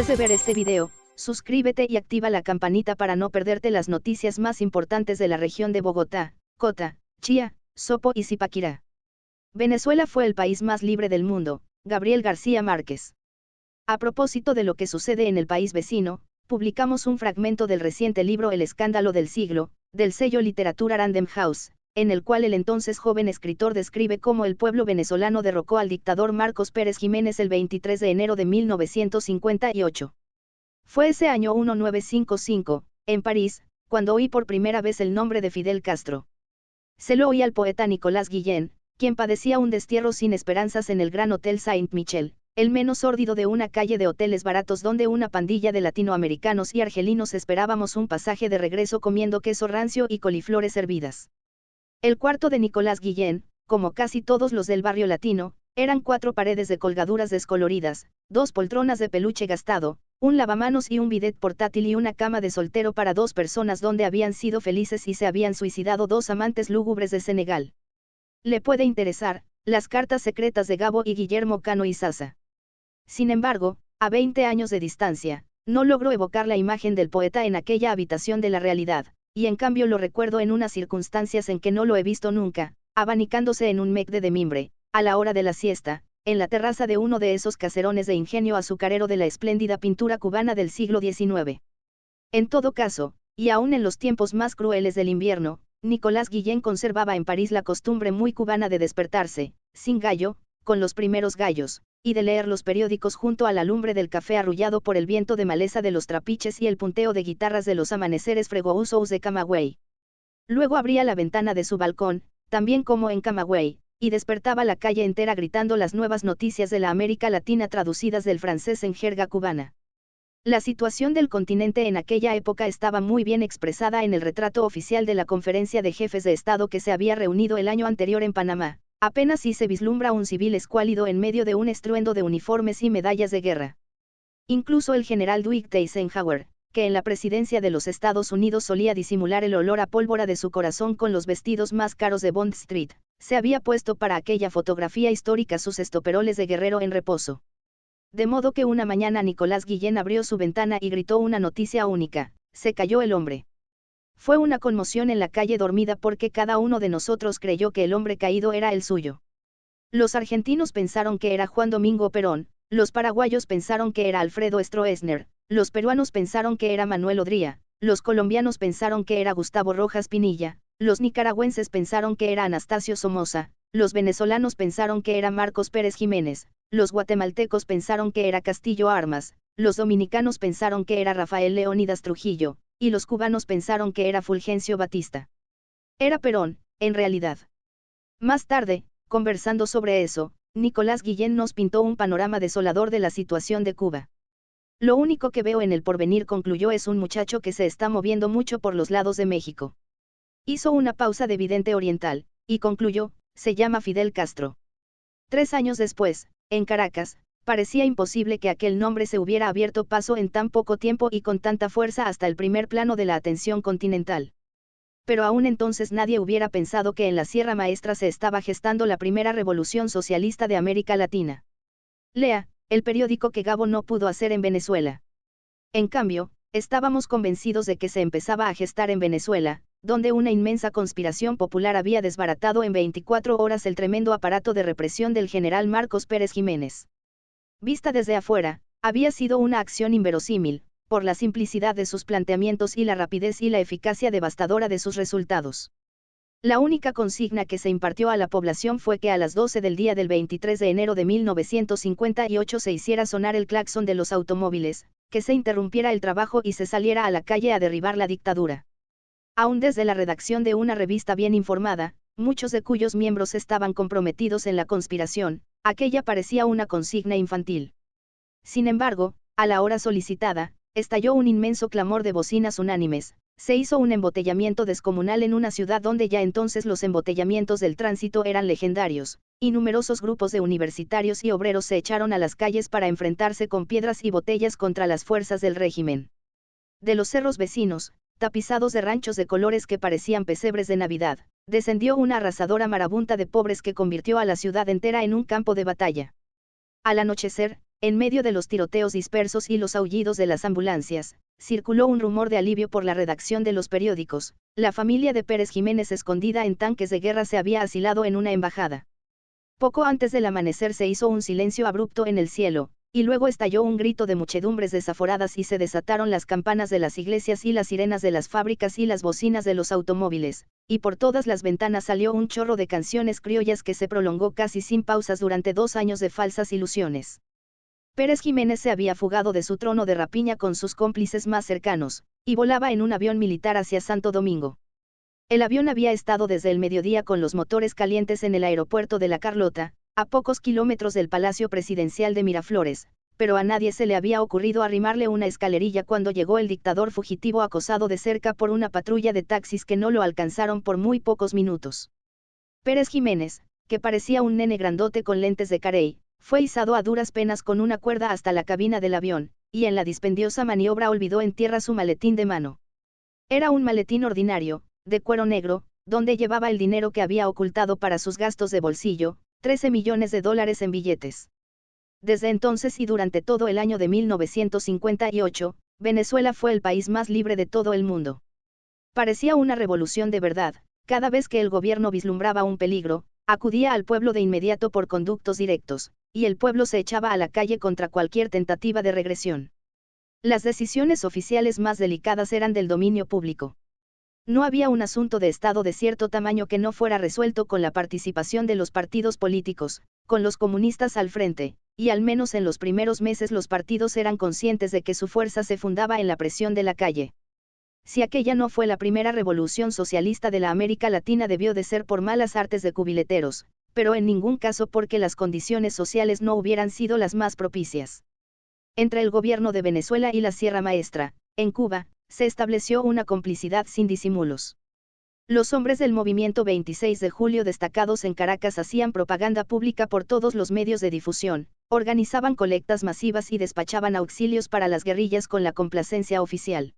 Antes de ver este video, suscríbete y activa la campanita para no perderte las noticias más importantes de la región de Bogotá, Cota, Chía, Sopo y Zipaquirá. Venezuela fue el país más libre del mundo, Gabriel García Márquez. A propósito de lo que sucede en el país vecino, publicamos un fragmento del reciente libro El escándalo del siglo, del sello Literatura Random House, en el cual el entonces joven escritor describe cómo el pueblo venezolano derrocó al dictador Marcos Pérez Jiménez el 23 de enero de 1958. Fue ese año 1955, en París, cuando oí por primera vez el nombre de Fidel Castro. Se lo oí al poeta Nicolás Guillén, quien padecía un destierro sin esperanzas en el Gran Hotel Saint-Michel, el menos sórdido de una calle de hoteles baratos donde una pandilla de latinoamericanos y argelinos esperábamos un pasaje de regreso comiendo queso rancio y coliflores hervidas. El cuarto de Nicolás Guillén, como casi todos los del barrio latino, eran 4 paredes de colgaduras descoloridas, 2 poltronas de peluche gastado, un lavamanos y un bidet portátil y una cama de soltero para 2 personas donde habían sido felices y se habían suicidado 2 amantes lúgubres de Senegal. Le puede interesar, las cartas secretas de Gabo y Guillermo Cano y Sasa. Sin embargo, a 20 años de distancia, no logro evocar la imagen del poeta en aquella habitación de la realidad, y en cambio lo recuerdo en unas circunstancias en que no lo he visto nunca, abanicándose en un mecde de mimbre, a la hora de la siesta, en la terraza de uno de esos caserones de ingenio azucarero de la espléndida pintura cubana del siglo XIX. En todo caso, y aún en los tiempos más crueles del invierno, Nicolás Guillén conservaba en París la costumbre muy cubana de despertarse, sin gallo, con los primeros gallos, y de leer los periódicos junto a la lumbre del café arrullado por el viento de maleza de los trapiches y el punteo de guitarras de los amaneceres fregosos de Camagüey. Luego abría la ventana de su balcón, también como en Camagüey, y despertaba la calle entera gritando las nuevas noticias de la América Latina traducidas del francés en jerga cubana. La situación del continente en aquella época estaba muy bien expresada en el retrato oficial de la Conferencia de Jefes de Estado que se había reunido el año anterior en Panamá. Apenas si se vislumbra un civil escuálido en medio de un estruendo de uniformes y medallas de guerra. Incluso el general Dwight Eisenhower, que en la presidencia de los Estados Unidos solía disimular el olor a pólvora de su corazón con los vestidos más caros de Bond Street, se había puesto para aquella fotografía histórica sus estoperoles de guerrero en reposo. De modo que una mañana Nicolás Guillén abrió su ventana y gritó una noticia única: se cayó el hombre. Fue una conmoción en la calle dormida porque cada uno de nosotros creyó que el hombre caído era el suyo. Los argentinos pensaron que era Juan Domingo Perón, los paraguayos pensaron que era Alfredo Stroessner, los peruanos pensaron que era Manuel Odría, los colombianos pensaron que era Gustavo Rojas Pinilla, los nicaragüenses pensaron que era Anastasio Somoza, los venezolanos pensaron que era Marcos Pérez Jiménez, los guatemaltecos pensaron que era Castillo Armas, los dominicanos pensaron que era Rafael Leónidas Trujillo, y los cubanos pensaron que era Fulgencio Batista. Era Perón, en realidad. Más tarde, conversando sobre eso, Nicolás Guillén nos pintó un panorama desolador de la situación de Cuba. Lo único que veo en el porvenir, concluyó, es un muchacho que se está moviendo mucho por los lados de México. Hizo una pausa de vidente oriental, y concluyó, se llama Fidel Castro. 3 años después, en Caracas, parecía imposible que aquel nombre se hubiera abierto paso en tan poco tiempo y con tanta fuerza hasta el primer plano de la atención continental. Pero aún entonces nadie hubiera pensado que en la Sierra Maestra se estaba gestando la primera revolución socialista de América Latina. Lea, el periódico que Gabo no pudo hacer en Venezuela. En cambio, estábamos convencidos de que se empezaba a gestar en Venezuela, donde una inmensa conspiración popular había desbaratado en 24 horas el tremendo aparato de represión del general Marcos Pérez Jiménez. Vista desde afuera, había sido una acción inverosímil, por la simplicidad de sus planteamientos y la rapidez y la eficacia devastadora de sus resultados. La única consigna que se impartió a la población fue que a las 12 del día del 23 de enero de 1958 se hiciera sonar el claxon de los automóviles, que se interrumpiera el trabajo y se saliera a la calle a derribar la dictadura. Aún desde la redacción de una revista bien informada, muchos de cuyos miembros estaban comprometidos en la conspiración, aquella parecía una consigna infantil. Sin embargo, a la hora solicitada, estalló un inmenso clamor de bocinas unánimes, se hizo un embotellamiento descomunal en una ciudad donde ya entonces los embotellamientos del tránsito eran legendarios, y numerosos grupos de universitarios y obreros se echaron a las calles para enfrentarse con piedras y botellas contra las fuerzas del régimen. De los cerros vecinos, tapizados de ranchos de colores que parecían pesebres de Navidad, descendió una arrasadora marabunta de pobres que convirtió a la ciudad entera en un campo de batalla. Al anochecer, en medio de los tiroteos dispersos y los aullidos de las ambulancias, circuló un rumor de alivio por la redacción de los periódicos. La familia de Pérez Jiménez, escondida en tanques de guerra, se había asilado en una embajada. Poco antes del amanecer se hizo un silencio abrupto en el cielo, y luego estalló un grito de muchedumbres desaforadas y se desataron las campanas de las iglesias y las sirenas de las fábricas y las bocinas de los automóviles, y por todas las ventanas salió un chorro de canciones criollas que se prolongó casi sin pausas durante 2 años de falsas ilusiones. Pérez Jiménez se había fugado de su trono de rapiña con sus cómplices más cercanos, y volaba en un avión militar hacia Santo Domingo. El avión había estado desde el mediodía con los motores calientes en el aeropuerto de La Carlota, a pocos kilómetros del Palacio Presidencial de Miraflores, pero a nadie se le había ocurrido arrimarle una escalerilla cuando llegó el dictador fugitivo acosado de cerca por una patrulla de taxis que no lo alcanzaron por muy pocos minutos. Pérez Jiménez, que parecía un nene grandote con lentes de carey, fue izado a duras penas con una cuerda hasta la cabina del avión, y en la dispendiosa maniobra olvidó en tierra su maletín de mano. Era un maletín ordinario, de cuero negro, donde llevaba el dinero que había ocultado para sus gastos de bolsillo, 13 millones de dólares en billetes. Desde entonces y durante todo el año de 1958, Venezuela fue el país más libre de todo el mundo. Parecía una revolución de verdad. Cada vez que el gobierno vislumbraba un peligro, acudía al pueblo de inmediato por conductos directos, y el pueblo se echaba a la calle contra cualquier tentativa de regresión. Las decisiones oficiales más delicadas eran del dominio público. No había un asunto de Estado de cierto tamaño que no fuera resuelto con la participación de los partidos políticos, con los comunistas al frente, y al menos en los primeros meses los partidos eran conscientes de que su fuerza se fundaba en la presión de la calle. Si aquella no fue la primera revolución socialista de la América Latina, debió de ser por malas artes de cubileteros, pero en ningún caso porque las condiciones sociales no hubieran sido las más propicias. Entre el gobierno de Venezuela y la Sierra Maestra, en Cuba, se estableció una complicidad sin disimulos. Los hombres del movimiento 26 de julio destacados en Caracas hacían propaganda pública por todos los medios de difusión, organizaban colectas masivas y despachaban auxilios para las guerrillas con la complacencia oficial.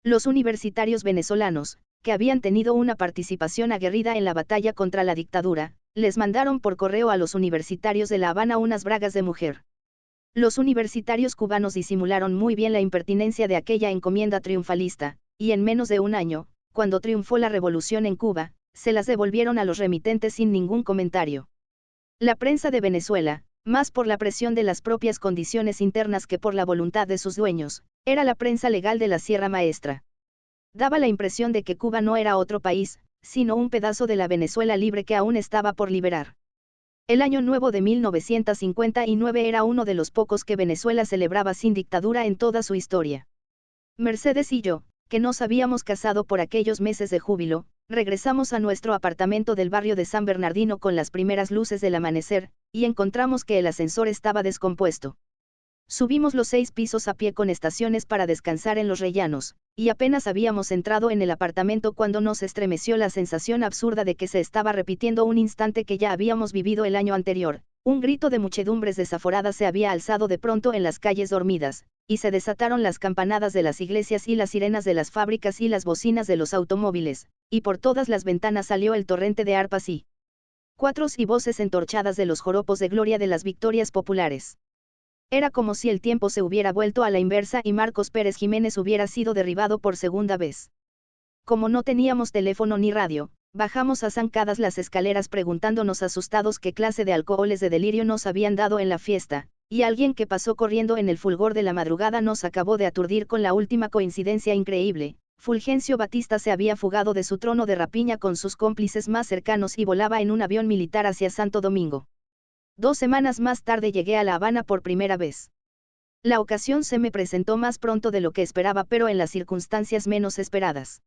Los universitarios venezolanos, que habían tenido una participación aguerrida en la batalla contra la dictadura, les mandaron por correo a los universitarios de La Habana unas bragas de mujer. Los universitarios cubanos disimularon muy bien la impertinencia de aquella encomienda triunfalista, y en menos de un año, cuando triunfó la revolución en Cuba, se las devolvieron a los remitentes sin ningún comentario. La prensa de Venezuela, más por la presión de las propias condiciones internas que por la voluntad de sus dueños, era la prensa legal de la Sierra Maestra. Daba la impresión de que Cuba no era otro país, sino un pedazo de la Venezuela libre que aún estaba por liberar. El Año Nuevo de 1959 era uno de los pocos que Venezuela celebraba sin dictadura en toda su historia. Mercedes y yo, que nos habíamos casado por aquellos meses de júbilo, regresamos a nuestro apartamento del barrio de San Bernardino con las primeras luces del amanecer, y encontramos que el ascensor estaba descompuesto. Subimos los 6 pisos a pie con estaciones para descansar en los rellanos, y apenas habíamos entrado en el apartamento cuando nos estremeció la sensación absurda de que se estaba repitiendo un instante que ya habíamos vivido el año anterior. Un grito de muchedumbres desaforadas se había alzado de pronto en las calles dormidas, y se desataron las campanadas de las iglesias y las sirenas de las fábricas y las bocinas de los automóviles, y por todas las ventanas salió el torrente de arpas y cuatros y voces entorchadas de los joropos de gloria de las victorias populares. Era como si el tiempo se hubiera vuelto a la inversa y Marcos Pérez Jiménez hubiera sido derribado por segunda vez. Como no teníamos teléfono ni radio, bajamos a zancadas las escaleras preguntándonos asustados qué clase de alcoholes de delirio nos habían dado en la fiesta, y alguien que pasó corriendo en el fulgor de la madrugada nos acabó de aturdir con la última coincidencia increíble. Fulgencio Batista se había fugado de su trono de rapiña con sus cómplices más cercanos y volaba en un avión militar hacia Santo Domingo. 2 semanas más tarde llegué a La Habana por primera vez. La ocasión se me presentó más pronto de lo que esperaba, pero en las circunstancias menos esperadas.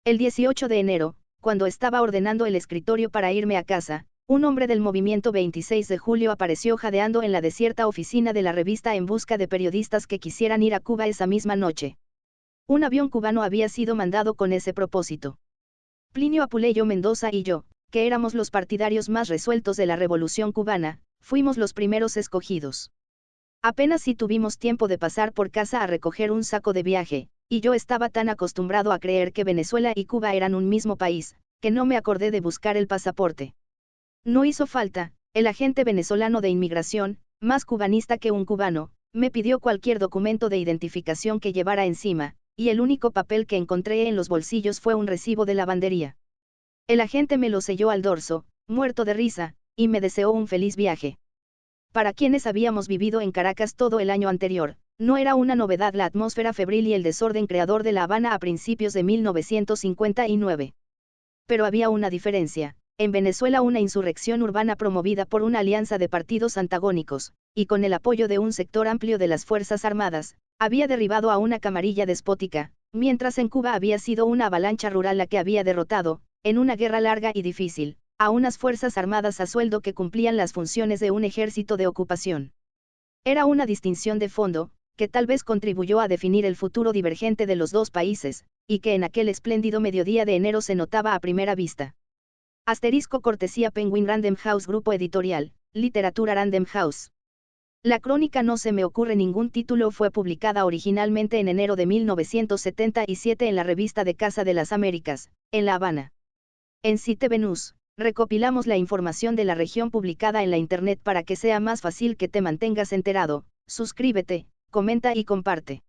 El 18 de enero, cuando estaba ordenando el escritorio para irme a casa, un hombre del movimiento 26 de julio apareció jadeando en la desierta oficina de la revista en busca de periodistas que quisieran ir a Cuba esa misma noche. Un avión cubano había sido mandado con ese propósito. Plinio Apuleyo Mendoza y yo, que éramos los partidarios más resueltos de la Revolución cubana, fuimos los primeros escogidos. Apenas si tuvimos tiempo de pasar por casa a recoger un saco de viaje, y yo estaba tan acostumbrado a creer que Venezuela y Cuba eran un mismo país, que no me acordé de buscar el pasaporte. No hizo falta, el agente venezolano de inmigración, más cubanista que un cubano, me pidió cualquier documento de identificación que llevara encima, y el único papel que encontré en los bolsillos fue un recibo de lavandería. El agente me lo selló al dorso, muerto de risa, y me deseó un feliz viaje. Para quienes habíamos vivido en Caracas todo el año anterior, no era una novedad la atmósfera febril y el desorden creador de La Habana a principios de 1959. Pero había una diferencia. En Venezuela una insurrección urbana promovida por una alianza de partidos antagónicos, y con el apoyo de un sector amplio de las Fuerzas Armadas, había derribado a una camarilla despótica, mientras en Cuba había sido una avalancha rural la que había derrotado, en una guerra larga y difícil, a unas Fuerzas Armadas a sueldo que cumplían las funciones de un ejército de ocupación. Era una distinción de fondo, que tal vez contribuyó a definir el futuro divergente de los dos países, y que en aquel espléndido mediodía de enero se notaba a primera vista. Asterisco cortesía Penguin Random House Grupo Editorial, Literatura Random House. La crónica No se me ocurre ningún título fue publicada originalmente en enero de 1977 en la revista de Casa de las Américas, en La Habana. En Cite Venus, recopilamos la información de la región publicada en la Internet para que sea más fácil que te mantengas enterado. Suscríbete, comenta y comparte.